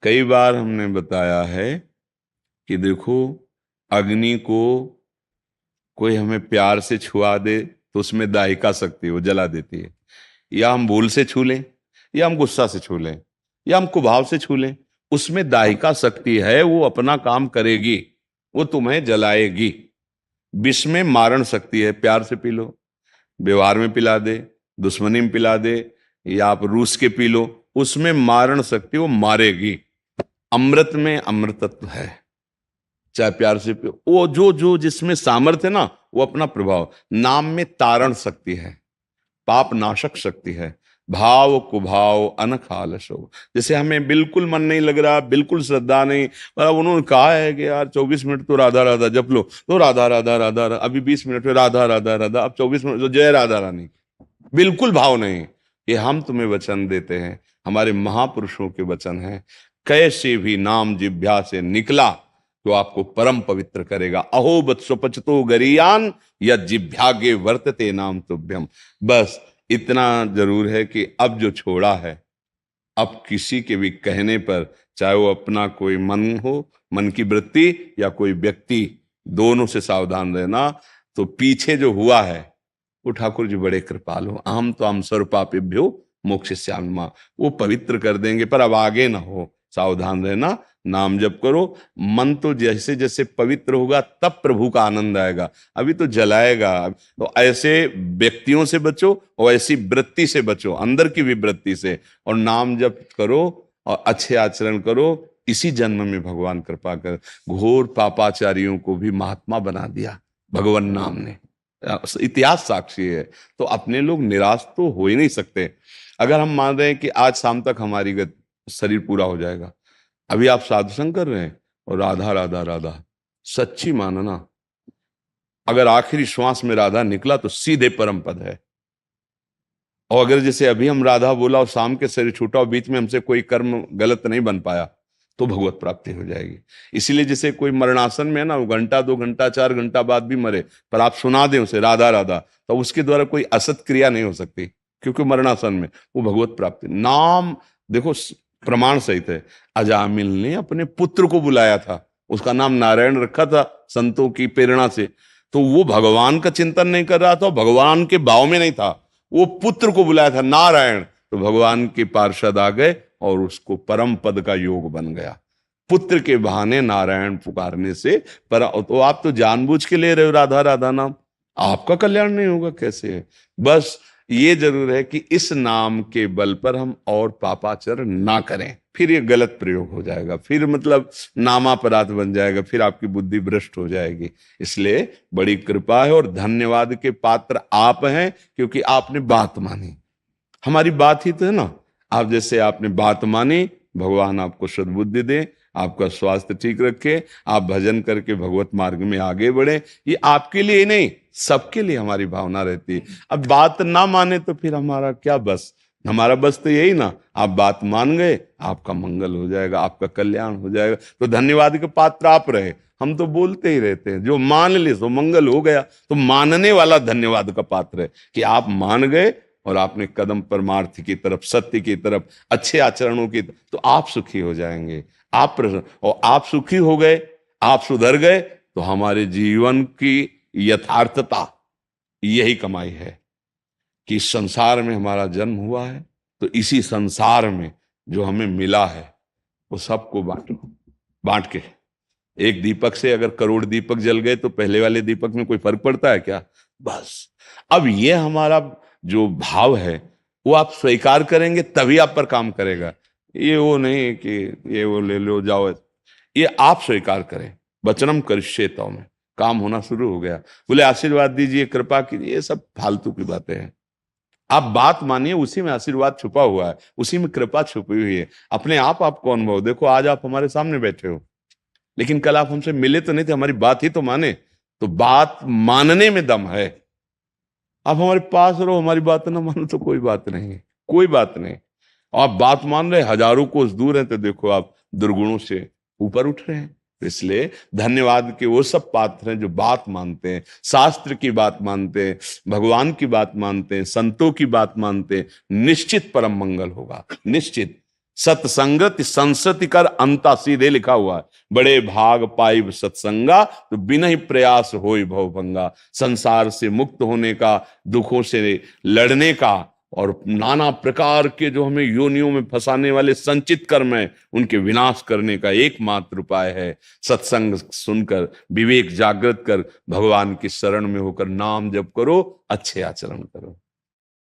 कई बार हमने बताया है कि देखो, अग्नि को कोई हमें प्यार से छुआ दे तो उसमें दाहिका शक्ति वो जला देती है। या हम भूल से छू लें, या हम गुस्सा से छू लें, या हम कुभाव से छू लें, उसमें दाहिका शक्ति है, वो अपना काम करेगी, वो तुम्हें जलाएगी। विष में मारण शक्ति है, प्यार से पी लो, व्यवहार में पिला दे, दुश्मनी में पिला दे, या आप रूस के पी लो, उसमें मारण शक्ति वो मारेगी। अमृत में अमृतत्व है, चाहे प्यार से पियो, वो जो जो जिसमें सामर्थ्य है ना, वो अपना प्रभाव। नाम में तारण शक्ति है, पाप नाशक शक्ति है, भाव कुभाव अनख आलसो। जैसे हमें बिल्कुल मन नहीं लग रहा, बिल्कुल श्रद्धा नहीं, पर अब उन्होंने कहा है कि यार 24 मिनट तो राधा राधा जप लो, तो राधा राधा राधा अभी 20 मिनट में राधा राधा राधा, अब 24 मिनट तो जय राधा रानी, बिल्कुल भाव नहीं। ये हम तुम्हें वचन देते हैं, हमारे महापुरुषों के वचन हैं, कैसे भी नाम जिह्वा से निकला तो आपको परम पवित्र करेगा। अहो बत्सुपचतो गरियान या जिह्वागे वर्तते नाम तुभ्यम। बस इतना जरूर है कि अब जो छोड़ा है, अब किसी के भी कहने पर, चाहे वो अपना कोई मन हो, मन की वृत्ति, या कोई व्यक्ति, दोनों से सावधान रहना। तो पीछे जो हुआ है, वो ठाकुर जी बड़े कृपालु, अहम तो हम सर्वपापेभ्यो मोक्षयिष्यामि, वो पवित्र कर देंगे। पर अब आगे ना हो, सावधान रहना, नाम जप करो। मन तो जैसे जैसे पवित्र होगा तब प्रभु का आनंद आएगा, अभी तो जलाएगा। तो ऐसे व्यक्तियों से बचो और ऐसी वृत्ति से बचो, अंदर की भी वृत्ति से, और नाम जप करो और अच्छे आचरण करो। इसी जन्म में भगवान कृपा कर, घोर पापाचारियों को भी महात्मा बना दिया भगवान नाम ने, इतिहास साक्षी है। तो अपने लोग निराश तो हो ही नहीं सकते। अगर हम मान रहे हैं कि आज शाम तक हमारी शरीर पूरा हो जाएगा, अभी आप साधु संग कर रहे हैं और राधा राधा राधा, सच्ची मानना, अगर आखिरी श्वास में राधा निकला तो सीधे परम पद है। और अगर जैसे अभी हम राधा बोला और शाम के शरीर छूटा और बीच में हमसे कोई कर्म गलत नहीं बन पाया, तो भगवत प्राप्ति हो जाएगी। इसीलिए जैसे कोई मरणासन में है ना, वो घंटा 2 घंटा 4 घंटा बाद भी मरे, पर आप सुना दें उसे राधा राधा, तो उसके द्वारा कोई असत क्रिया नहीं हो सकती, क्योंकि मरणासन में वो भगवत प्राप्ति। नाम देखो प्रमाण सहित है। अजामिल ने अपने पुत्र को बुलाया था, उसका नाम नारायण रखा था संतों की प्रेरणा से, तो वो भगवान का चिंतन नहीं कर रहा था, भगवान के भाव में नहीं था, वो पुत्र को बुलाया था नारायण, तो भगवान के पार्षद आ गए और उसको परम पद का योग बन गया। पुत्र के बहाने नारायण पुकारने से पर, तो आप तो जानबूझ के ले रहे हो राधा राधा नाम, आपका कल्याण नहीं होगा कैसे। बस ये जरूर है कि इस नाम के बल पर हम और पापाचरण ना करें, फिर ये गलत प्रयोग हो जाएगा, फिर मतलब नामापराध बन जाएगा, फिर आपकी बुद्धि भ्रष्ट हो जाएगी। इसलिए बड़ी कृपा है और धन्यवाद के पात्र आप हैं, क्योंकि आपने बात मानी, हमारी बात ही तो है ना। आप जैसे आपने बात मानी, भगवान आपको सद्बुद्धि दे, आपका स्वास्थ्य ठीक रखे, आप भजन करके भगवत मार्ग में आगे बढ़े। ये आपके लिए ही नहीं, सबके लिए हमारी भावना रहती है। अब बात ना माने तो फिर हमारा क्या बस, हमारा बस तो यही ना, आप बात मान गए, आपका मंगल हो जाएगा, आपका कल्याण हो जाएगा। तो धन्यवाद के पात्र आप रहे, हम तो बोलते ही रहते हैं, जो मान ले सो मंगल हो गया। तो मानने वाला धन्यवाद का पात्र है कि आप मान गए और आपने कदम परमार्थ की तरफ, सत्य की तरफ, अच्छे आचरणों की, तो आप सुखी हो जाएंगे, आप प्रसन्न, और आप सुखी हो गए, आप सुधर गए, तो हमारे जीवन की यथार्थता यही कमाई है कि इस संसार में हमारा जन्म हुआ है, तो इसी संसार में जो हमें मिला है वो सबको बांटो। बांट के एक दीपक से अगर करोड़ दीपक जल गए तो पहले वाले दीपक में कोई फर्क पड़ता है क्या? बस अब ये हमारा जो भाव है वो आप स्वीकार करेंगे तभी आप पर काम करेगा। ये वो नहीं कि ये वो ले लो जाओ, ये आप स्वीकार करें। वचनम करिष्ये तव में काम होना शुरू हो गया। बोले आशीर्वाद दीजिए, कृपा कीजिए, ये सब फालतू की बातें हैं। आप बात मानिए, उसी में आशीर्वाद छुपा हुआ है, उसी में कृपा छुपी हुई है। अपने आप आपको अनुभव देखो, आज आप हमारे सामने बैठे हो, लेकिन कल आप हमसे मिले तो नहीं थे, हमारी बात ही तो माने। तो बात मानने में दम है। आप हमारे पास रहो, हमारी बात ना मानो तो कोई बात नहीं है, कोई बात नहीं। आप बात मान रहे, हजारों कोस दूर हैं, तो देखो आप दुर्गुणों से ऊपर उठ रहे हैं। तो इसलिए धन्यवाद के वो सब पात्र हैं जो बात मानते हैं, शास्त्र की बात मानते हैं, भगवान की बात मानते हैं, संतों की बात मानते हैं। निश्चित परम मंगल होगा, निश्चित। सत्संगति संसति कर अंता, सीधे लिखा हुआ है। बड़े भाग पाइब सत्संगा, तो बिना ही प्रयास होई भवभंगा। संसार से मुक्त होने का, दुखों से लड़ने का, और नाना प्रकार के जो हमें योनियों में फंसाने वाले संचित कर्म है, उनके विनाश करने का एकमात्र उपाय है सत्संग सुनकर, विवेक जागृत कर, भगवान की शरण में होकर नाम जप करो, अच्छे आचरण करो।